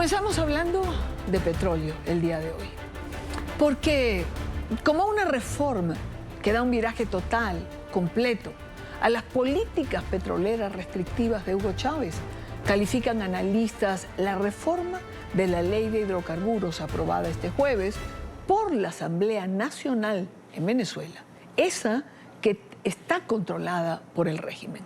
Comenzamos hablando de petróleo el día de hoy, porque como una reforma que da un viraje total, completo, a las políticas petroleras restrictivas de Hugo Chávez, califican analistas la reforma de la Ley de Hidrocarburos aprobada este jueves por la Asamblea Nacional en Venezuela, esa que está controlada por el régimen.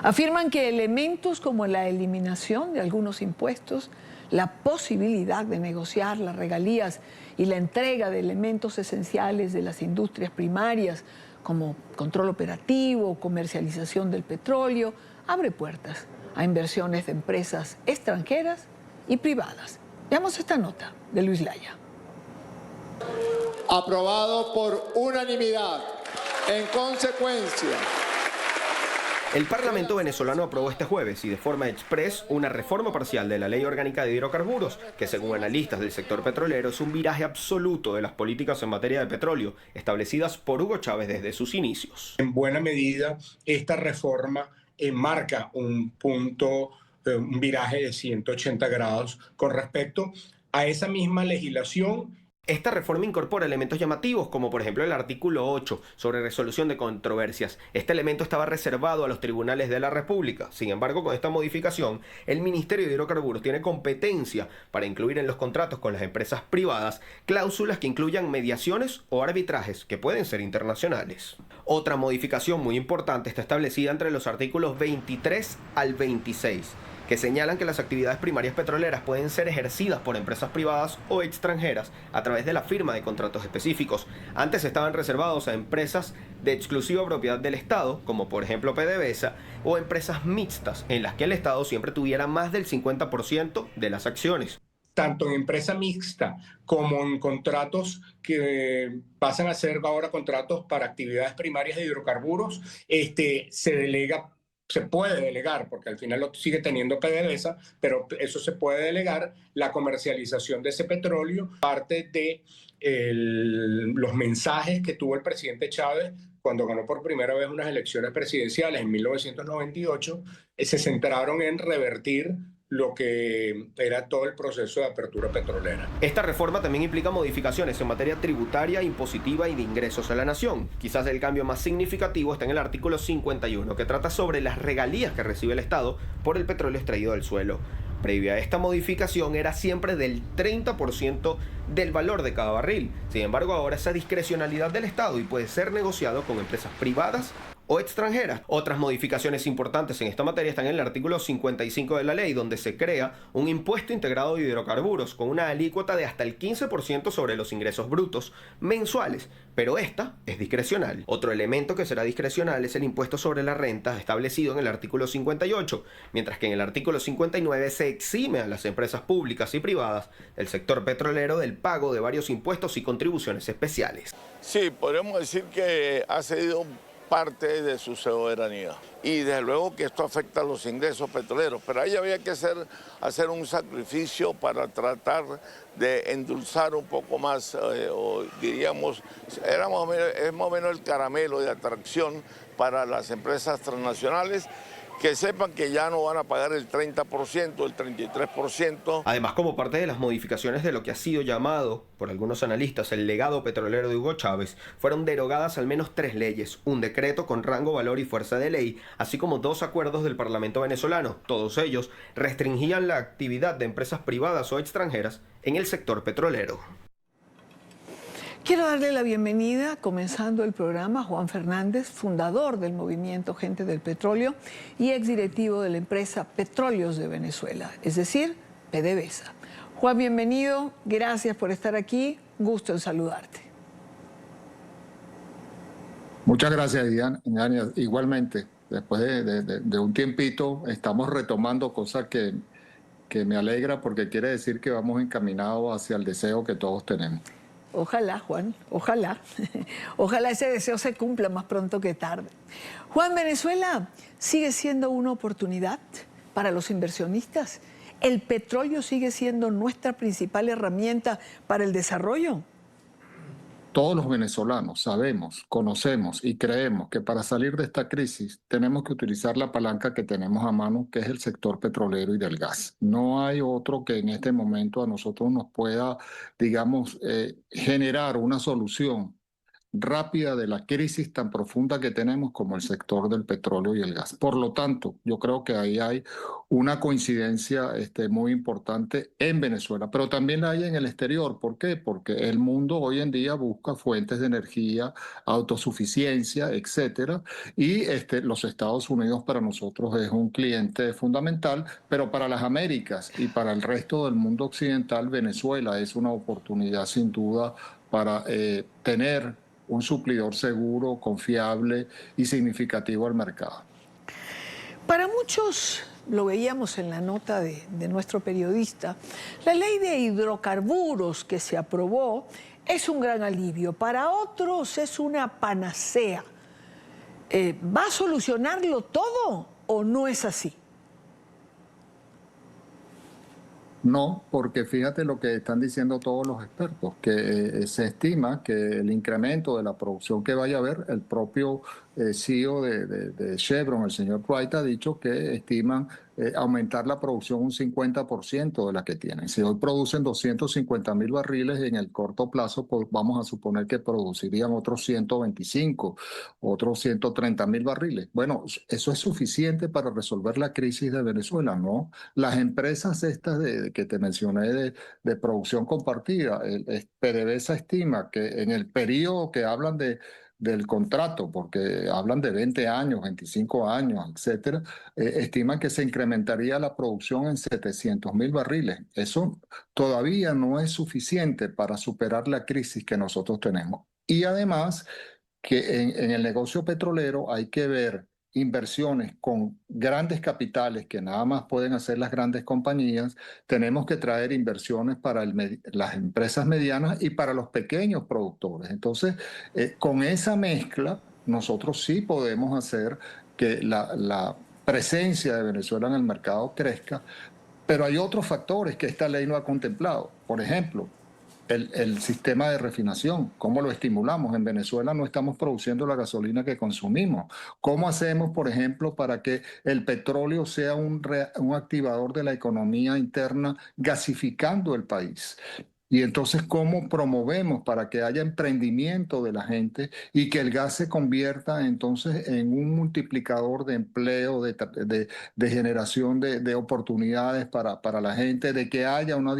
Afirman que elementos como la eliminación de algunos impuestos, la posibilidad de negociar las regalías y la entrega de elementos esenciales de las industrias primarias como control operativo, comercialización del petróleo, abre puertas a inversiones de empresas extranjeras y privadas. Veamos esta nota de Luis Laya. Aprobado por unanimidad. En consecuencia, el Parlamento venezolano aprobó este jueves y de forma express una reforma parcial de la Ley Orgánica de Hidrocarburos, que según analistas del sector petrolero es un viraje absoluto de las políticas en materia de petróleo establecidas por Hugo Chávez desde sus inicios. En buena medida, esta reforma marca un punto, un viraje de 180 grados con respecto a esa misma legislación. Esta reforma incorpora elementos llamativos, como por ejemplo el artículo 8 sobre resolución de controversias. Este elemento estaba reservado a los tribunales de la República. Sin embargo, con esta modificación, el Ministerio de Hidrocarburos tiene competencia para incluir en los contratos con las empresas privadas cláusulas que incluyan mediaciones o arbitrajes que pueden ser internacionales. Otra modificación muy importante está establecida entre los artículos 23 al 26. Que señalan que las actividades primarias petroleras pueden ser ejercidas por empresas privadas o extranjeras a través de la firma de contratos específicos. Antes estaban reservados a empresas de exclusiva propiedad del Estado, como por ejemplo PDVSA, o empresas mixtas, en las que el Estado siempre tuviera más del 50% de las acciones. Tanto en empresa mixta como en contratos que pasan a ser ahora contratos para actividades primarias de hidrocarburos, se puede delegar, porque al final lo sigue teniendo PDVSA, pero eso se puede delegar, la comercialización de ese petróleo. Parte de los mensajes que tuvo el presidente Chávez cuando ganó por primera vez unas elecciones presidenciales en 1998, se centraron en revertir lo que era todo el proceso de apertura petrolera. Esta reforma también implica modificaciones en materia tributaria, impositiva y de ingresos a la nación. Quizás el cambio más significativo está en el artículo 51, que trata sobre las regalías que recibe el Estado por el petróleo extraído del suelo. Previa a esta modificación era siempre del 30% del valor de cada barril. Sin embargo, ahora esa discrecionalidad del Estado y puede ser negociado con empresas privadas o extranjeras. Otras modificaciones importantes en esta materia están en el artículo 55 de la ley, donde se crea un impuesto integrado de hidrocarburos con una alícuota de hasta el 15% sobre los ingresos brutos mensuales, pero esta es discrecional. Otro elemento que será discrecional es el impuesto sobre la renta establecido en el artículo 58, mientras que en el artículo 59 se exime a las empresas públicas y privadas del sector petrolero del pago de varios impuestos y contribuciones especiales. Sí, podríamos decir que ha cedido parte de su soberanía. Y desde luego que esto afecta a los ingresos petroleros, pero ahí había que hacer un sacrificio para tratar de endulzar un poco más, o diríamos, es más o menos el caramelo de atracción para las empresas transnacionales, que sepan que ya no van a pagar el 30%, el 33%. Además, como parte de las modificaciones de lo que ha sido llamado por algunos analistas el legado petrolero de Hugo Chávez, fueron derogadas al menos 3 leyes, un decreto con rango, valor y fuerza de ley, así como 2 acuerdos del Parlamento venezolano. Todos ellos restringían la actividad de empresas privadas o extranjeras en el sector petrolero. Quiero darle la bienvenida, comenzando el programa, a Juan Fernández, fundador del movimiento Gente del Petróleo y exdirectivo de la empresa Petróleos de Venezuela, es decir, PDVSA. Juan, bienvenido, gracias por estar aquí, gusto en saludarte. Muchas gracias, Diana. Igualmente, después de un tiempito estamos retomando cosas que me alegra porque quiere decir que vamos encaminados hacia el deseo que todos tenemos. Ojalá, Juan, ojalá. Ojalá ese deseo se cumpla más pronto que tarde. Juan, ¿Venezuela sigue siendo una oportunidad para los inversionistas? ¿El petróleo sigue siendo nuestra principal herramienta para el desarrollo? todos los venezolanos sabemos, conocemos y creemos que para salir de esta crisis tenemos que utilizar la palanca que tenemos a mano, que es el sector petrolero y del gas. No hay otro que en este momento a nosotros nos pueda, digamos, generar una solución rápida de la crisis tan profunda que tenemos como el sector del petróleo y el gas. Por lo tanto, yo creo que ahí hay una coincidencia muy importante en Venezuela, pero también la hay en el exterior. ¿Por qué? Porque el mundo hoy en día busca fuentes de energía, autosuficiencia, etcétera, y los Estados Unidos para nosotros es un cliente fundamental, pero para las Américas y para el resto del mundo occidental, Venezuela es una oportunidad sin duda para tener un suplidor seguro, confiable y significativo al mercado. Para muchos, lo veíamos en la nota de nuestro periodista, la ley de hidrocarburos que se aprobó es un gran alivio. Para otros es una panacea. ¿Va a solucionarlo todo o no es así? No, porque fíjate lo que están diciendo todos los expertos, que se estima que el incremento de la producción que vaya a haber, el propio CEO de Chevron, el señor Wright, ha dicho que estiman aumentar la producción un 50% de la que tienen. Si hoy producen 250.000 barriles, en el corto plazo pues vamos a suponer que producirían otros 125, otros 130.000 barriles. Bueno, eso es suficiente para resolver la crisis de Venezuela, ¿no? Las empresas estas que te mencioné de producción compartida, PDVSA estima que en el periodo que hablan del contrato, porque hablan de 20 años, 25 años, etcétera, estiman que se incrementaría la producción en 700.000 barriles. Eso todavía no es suficiente para superar la crisis que nosotros tenemos. Y además que en el negocio petrolero hay que ver inversiones con grandes capitales que nada más pueden hacer las grandes compañías. Tenemos que traer inversiones para las empresas medianas y para los pequeños productores. Entonces, con esa mezcla, nosotros sí podemos hacer que la presencia de Venezuela en el mercado crezca, pero hay otros factores que esta ley no ha contemplado. Por ejemplo, el sistema de refinación, ¿cómo lo estimulamos? En Venezuela no estamos produciendo la gasolina que consumimos. ¿Cómo hacemos, por ejemplo, para que el petróleo sea un activador de la economía interna, gasificando el país? Y entonces, ¿cómo promovemos para que haya emprendimiento de la gente y que el gas se convierta entonces en un multiplicador de empleo, de generación de oportunidades para la gente, de que haya una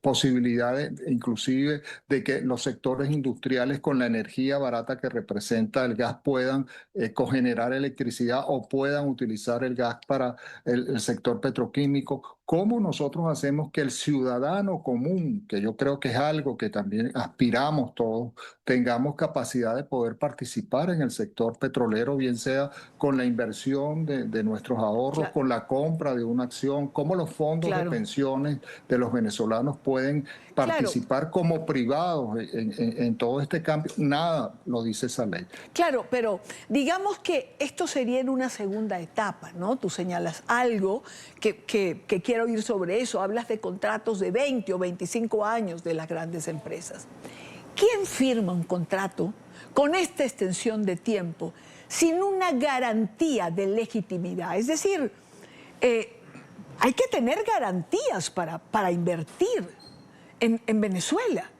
posibilidad inclusive de que los sectores industriales con la energía barata que representa el gas puedan cogenerar electricidad o puedan utilizar el gas para el sector petroquímico? ¿Cómo nosotros hacemos que el ciudadano común, que yo creo que es algo que también aspiramos todos, tengamos capacidad de poder participar en el sector petrolero, bien sea con la inversión de nuestros ahorros, Claro. con la compra de una acción, cómo los fondos Claro. de pensiones de los venezolanos pueden participar como privados en todo este cambio? Nada lo dice esa ley. Claro, pero digamos que esto sería en una segunda etapa, ¿no? Tú señalas algo que quiero oír sobre eso. Hablas de contratos de 20 o 25 años de las grandes empresas. ¿Quién firma un contrato con esta extensión de tiempo sin una garantía de legitimidad? Es decir, hay que tener garantías para invertir en Venezuela.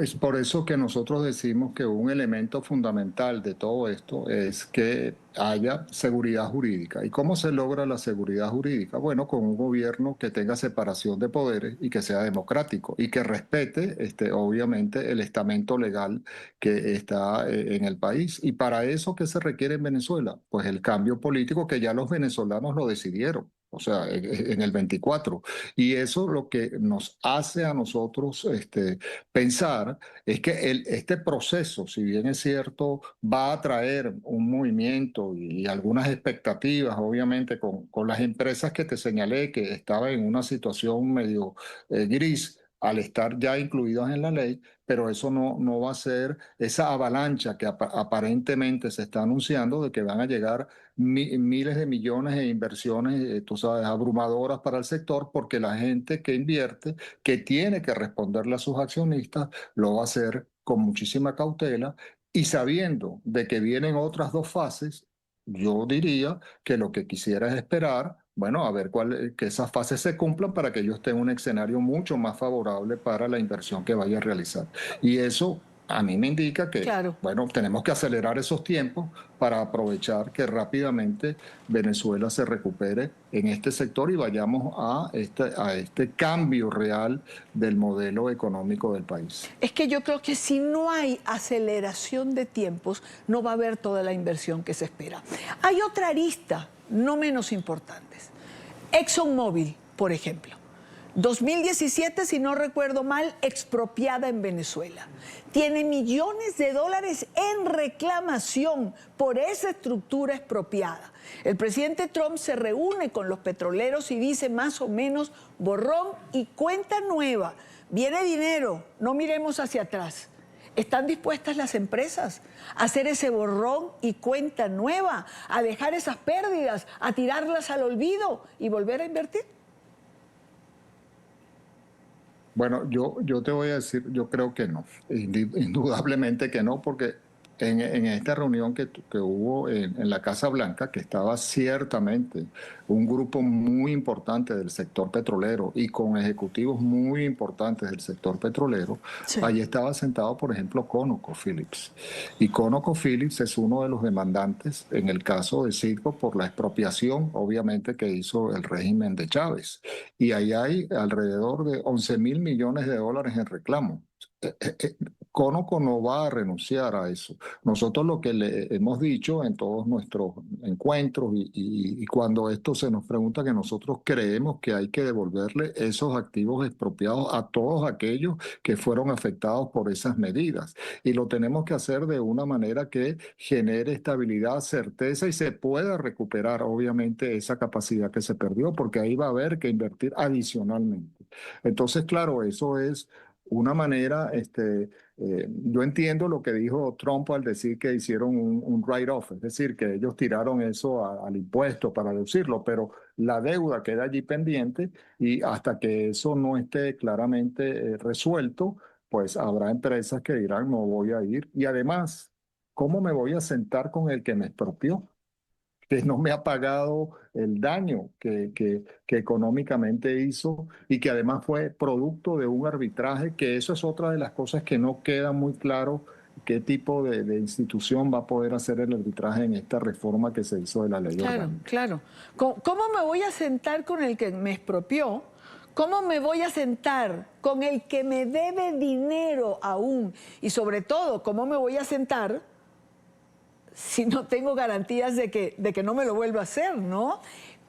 Es por eso que nosotros decimos que un elemento fundamental de todo esto es que haya seguridad jurídica. ¿Y cómo se logra la seguridad jurídica? Bueno, con un gobierno que tenga separación de poderes y que sea democrático y que respete, obviamente, el estamento legal que está en el país. Y para eso, ¿qué se requiere en Venezuela? Pues el cambio político que ya los venezolanos lo decidieron. O sea, en el 24. Y eso lo que nos hace a nosotros pensar es que este proceso, si bien es cierto, va a traer un movimiento y algunas expectativas, obviamente, con las empresas que te señalé, que estaban en una situación medio gris al estar ya incluidas en la ley, pero eso no va a ser esa avalancha que aparentemente se está anunciando de que van a llegar miles de millones de inversiones, tú sabes, abrumadoras para el sector, porque la gente que invierte, que tiene que responderle a sus accionistas, lo va a hacer con muchísima cautela y sabiendo de que vienen otras dos fases. Yo diría que lo que quisiera es esperar, bueno, a ver que esas fases se cumplan para que ellos estén en un escenario mucho más favorable para la inversión que vaya a realizar. Y eso a mí me indica que, Claro. bueno, tenemos que acelerar esos tiempos para aprovechar que rápidamente Venezuela se recupere en este sector y vayamos a este cambio real del modelo económico del país. Es que yo creo que si no hay aceleración de tiempos, no va a haber toda la inversión que se espera. Hay otra arista, no menos importantes. ExxonMobil, por ejemplo. 2017, si no recuerdo mal, expropiada en Venezuela. Tiene millones de dólares en reclamación por esa estructura expropiada. El presidente Trump se reúne con los petroleros y dice más o menos borrón y cuenta nueva. Viene dinero, no miremos hacia atrás. ¿Están dispuestas las empresas a hacer ese borrón y cuenta nueva, a dejar esas pérdidas, a tirarlas al olvido y volver a invertir? Bueno, yo te voy a decir, yo creo que no, indudablemente que no, porque en esta reunión que hubo en la Casa Blanca, que estaba ciertamente un grupo muy importante del sector petrolero y con ejecutivos muy importantes del sector petrolero, Sí. allí estaba sentado, por ejemplo, ConocoPhillips. Y ConocoPhillips es uno de los demandantes en el caso de Citgo por la expropiación, obviamente, que hizo el régimen de Chávez. Y ahí hay alrededor de 11.000 millones de dólares en reclamo. Conoco no va a renunciar a eso. Nosotros lo que le hemos dicho en todos nuestros encuentros y cuando esto se nos pregunta, que nosotros creemos que hay que devolverle esos activos expropiados a todos aquellos que fueron afectados por esas medidas. Y lo tenemos que hacer de una manera que genere estabilidad, certeza y se pueda recuperar, obviamente, esa capacidad que se perdió, porque ahí va a haber que invertir adicionalmente. Entonces, claro, eso es una manera, yo entiendo lo que dijo Trump al decir que hicieron un write-off, es decir, que ellos tiraron eso al impuesto para deducirlo, pero la deuda queda allí pendiente y hasta que eso no esté claramente resuelto, pues habrá empresas que dirán no voy a ir. Y además, ¿cómo me voy a sentar con el que me expropió, que no me ha pagado el daño que económicamente hizo y que además fue producto de un arbitraje, que eso es otra de las cosas que no queda muy claro qué tipo de institución va a poder hacer el arbitraje en esta reforma que se hizo de la ley Claro, orgánica? claro. ¿Cómo me voy a sentar con el que me expropió? ¿Cómo me voy a sentar con el que me debe dinero aún? Y sobre todo, ¿cómo me voy a sentar si no tengo garantías de que no me lo vuelva a hacer, ¿no?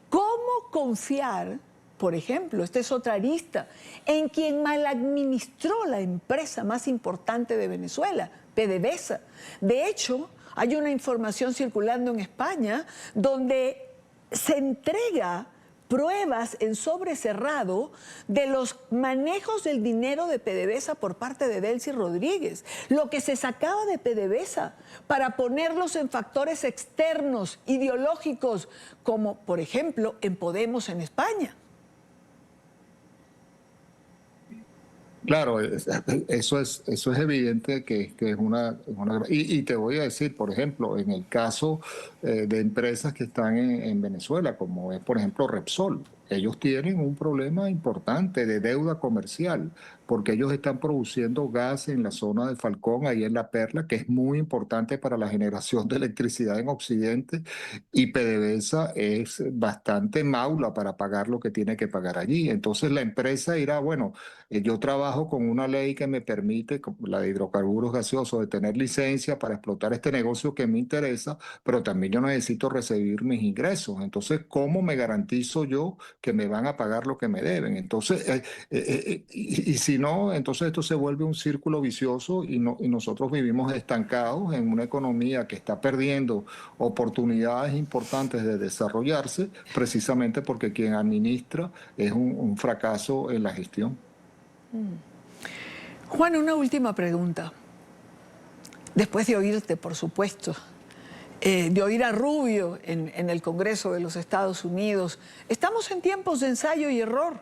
¿Cómo confiar, por ejemplo, esta es otra arista, en quien maladministró la empresa más importante de Venezuela, PDVSA? De hecho, hay una información circulando en España donde se entrega pruebas en sobre cerrado de los manejos del dinero de PDVSA por parte de Delcy Rodríguez, lo que se sacaba de PDVSA para ponerlos en factores externos, ideológicos, como por ejemplo en Podemos en España. Claro, eso es evidente que es y te voy a decir, por ejemplo, en el caso de empresas que están en Venezuela, como es, por ejemplo, Repsol, ellos tienen un problema importante de deuda comercial, porque ellos están produciendo gas en la zona de Falcón, ahí en La Perla, que es muy importante para la generación de electricidad en Occidente, y PDVSA es bastante maula para pagar lo que tiene que pagar allí. Entonces la empresa dirá, bueno, yo trabajo con una ley que me permite, como la de hidrocarburos gaseosos, de tener licencia para explotar este negocio que me interesa, pero también yo necesito recibir mis ingresos. Entonces, ¿cómo me garantizo yo que me van a pagar lo que me deben? Entonces, y si no, entonces esto se vuelve un círculo vicioso y nosotros vivimos estancados en una economía que está perdiendo oportunidades importantes de desarrollarse, precisamente porque quien administra es un fracaso en la gestión. Juan, una última pregunta. Después de oírte, por supuesto. de oír a Rubio en el Congreso de los Estados Unidos. Estamos en tiempos de ensayo y error.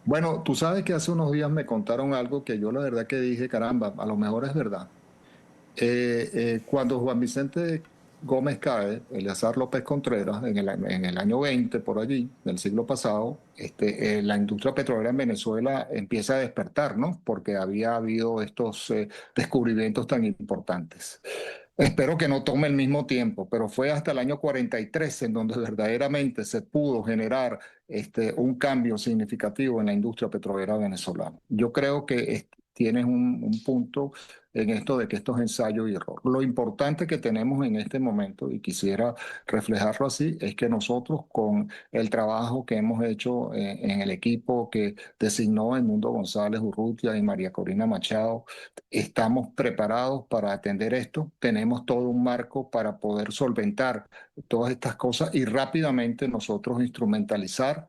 Bueno, tú sabes que hace unos días me contaron algo que yo la verdad que dije, caramba, a lo mejor es verdad. Cuando Juan Vicente Gómez cae, Eleazar López Contreras, en el año 20, por allí, del siglo pasado, la industria petrolera en Venezuela empieza a despertar, ¿no? Porque había habido estos descubrimientos tan importantes. Espero que no tome el mismo tiempo, pero fue hasta el año 43 en donde verdaderamente se pudo generar un cambio significativo en la industria petrolera venezolana. Yo creo que tienes un punto en esto de que esto es ensayo y error. Lo importante que tenemos en este momento, y quisiera reflejarlo así, es que nosotros con el trabajo que hemos hecho en el equipo que designó Edmundo González Urrutia y María Corina Machado, estamos preparados para atender esto. Tenemos todo un marco para poder solventar todas estas cosas y rápidamente nosotros instrumentalizar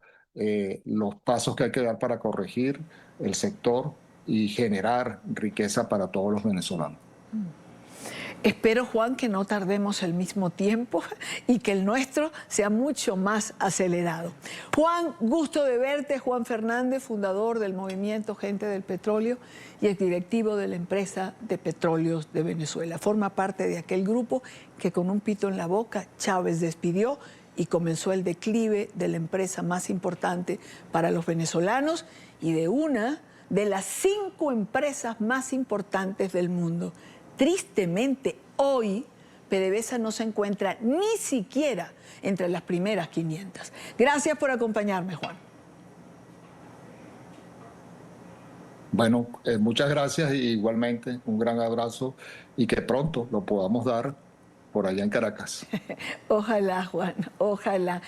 los pasos que hay que dar para corregir el sector y generar riqueza para todos los venezolanos. Espero, Juan, que no tardemos el mismo tiempo y que el nuestro sea mucho más acelerado. Juan, gusto de verte. Juan Fernández, fundador del movimiento Gente del Petróleo y exdirectivo de la empresa de Petróleos de Venezuela. Forma parte de aquel grupo que con un pito en la boca Chávez despidió y comenzó el declive de la empresa más importante para los venezolanos y de una de las 5 empresas más importantes del mundo. Tristemente, hoy PDVSA no se encuentra ni siquiera entre las primeras 500. Gracias por acompañarme, Juan. Bueno, muchas gracias y igualmente un gran abrazo y que pronto lo podamos dar por allá en Caracas. Ojalá, Juan, ojalá.